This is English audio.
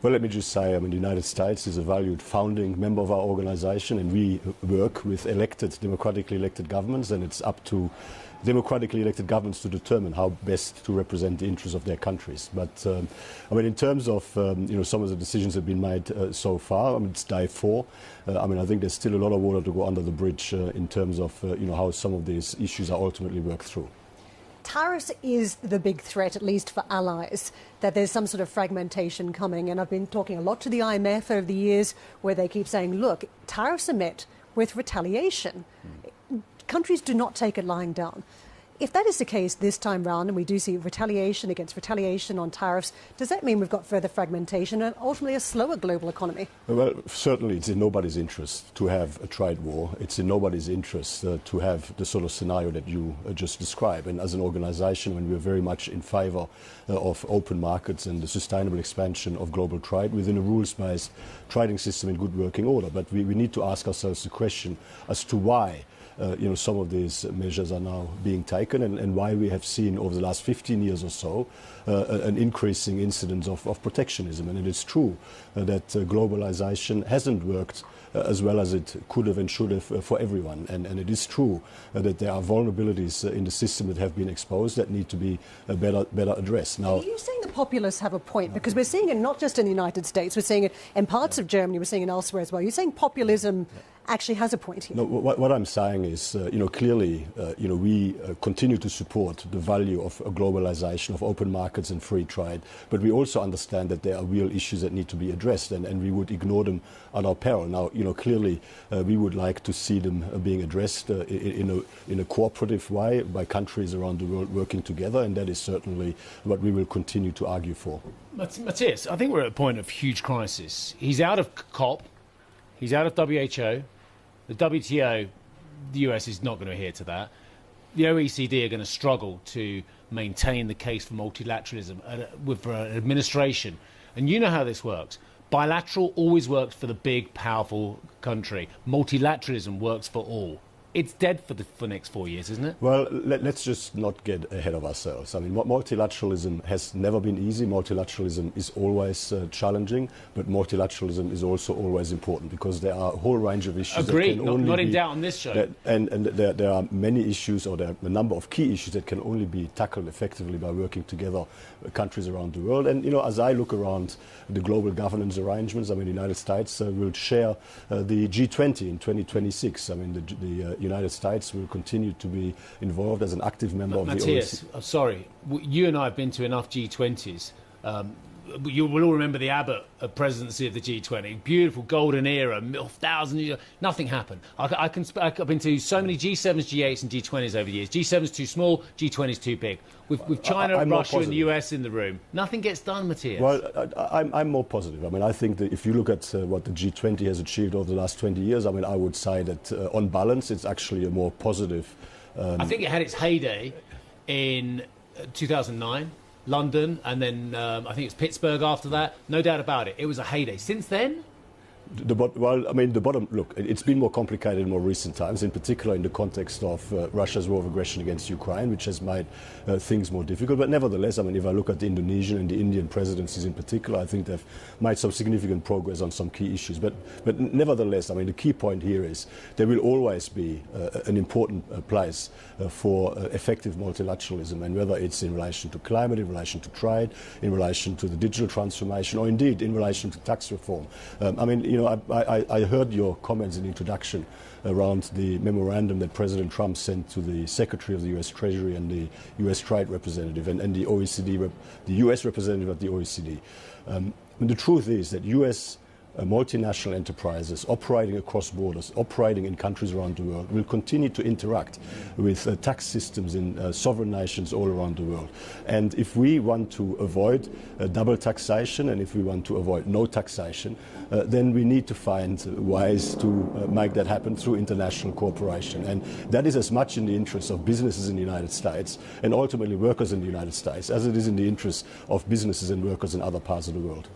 Well, let me just say, the United States is a valued founding member of our organization, and we work with democratically elected governments, and it's up to democratically elected governments to determine how best to represent the interests of their countries. But, in terms of, some of the decisions that have been made so far, it's day 4. I think there's still a lot of water to go under the bridge in terms of, how some of these issues are ultimately worked through. Tariffs is the big threat, at least for allies, that there's some sort of fragmentation coming. And I've been talking a lot to the IMF over the years where they keep saying, look, tariffs are met with retaliation. Countries do not take it lying down. If that is the case this time round, and we do see retaliation against retaliation on tariffs, does that mean we've got further fragmentation and ultimately a slower global economy? Well, certainly it's in nobody's interest to have a trade war. It's in nobody's interest to have the sort of scenario that you just described. And as an organisation, when we're very much in favour of open markets and the sustainable expansion of global trade within a rules-based trading system in good working order. But we need to ask ourselves the question as to why some of these measures are now being taken and why we have seen over the last 15 years or so an increasing incidence of protectionism. And it is true that globalization hasn't worked as well as it could have and should have for everyone. And it is true that there are vulnerabilities in the system that have been exposed that need to be better addressed. Now, are you saying the populists have a point? Because we're seeing it not just in the United States, we're seeing it in parts of Germany, we're seeing it elsewhere as well. You're saying populism actually has a point here? No, what I'm saying is, clearly, we continue to support the value of globalization, of open markets and free trade, but we also understand that there are real issues that need to be addressed, and we would ignore them at our peril. Now, clearly, we would like to see them being addressed in a cooperative way by countries around the world working together, and that is certainly what we will continue to argue for. Matthias, I think we're at a point of huge crisis. He's out of COP, he's out of WHO. The WTO, the US is not going to adhere to that. The OECD are going to struggle to maintain the case for multilateralism for an administration. And you know how this works. Bilateral always works for the big, powerful country. Multilateralism works for all. It's dead for the next 4 years, isn't it? Well, let's just not get ahead of ourselves. Multilateralism has never been easy. Multilateralism is always challenging, but multilateralism is also always important because there are a whole range of issues. Agreed. That can only not in doubt on this show. And there are many issues, or there are a number of key issues that can only be tackled effectively by working together, countries around the world. And as I look around the global governance arrangements, the United States will chair the G20 in 2026. The United States will continue to be involved as an active member of the OECD. Matthias, I'm sorry, you and I have been to enough G20s. You will all remember the Abbott presidency of the G20. Beautiful golden era, 1,000 years. Nothing happened. I've been to so many G7s, G8s and G20s over the years. G7's too small, G20's too big. With China, Russia and the US in the room, nothing gets done, Matthias. Well, I'm more positive. I think that if you look at what the G20 has achieved over the last 20 years, I would say that on balance, it's actually a more positive... I think it had its heyday in 2009. London, and then I think it's Pittsburgh after that. No doubt about it. It was a heyday. Since then? The bottom, look, it's been more complicated in more recent times, in particular in the context of Russia's war of aggression against Ukraine, which has made things more difficult. But nevertheless, if I look at the Indonesian and the Indian presidencies in particular, I think they've made some significant progress on some key issues. But nevertheless, the key point here is there will always be an important place for effective multilateralism, and whether it's in relation to climate, in relation to trade, in relation to the digital transformation, or indeed in relation to tax reform. I heard your comments in the introduction around the memorandum that President Trump sent to the Secretary of the U.S. Treasury and the U.S. Trade Representative and the OECD, the U.S. representative at the OECD. The truth is that U.S. multinational enterprises operating across borders, operating in countries around the world, will continue to interact with tax systems in sovereign nations all around the world. And if we want to avoid double taxation, and if we want to avoid no taxation, then we need to find ways to make that happen through international cooperation. And that is as much in the interest of businesses in the United States and ultimately workers in the United States as it is in the interest of businesses and workers in other parts of the world.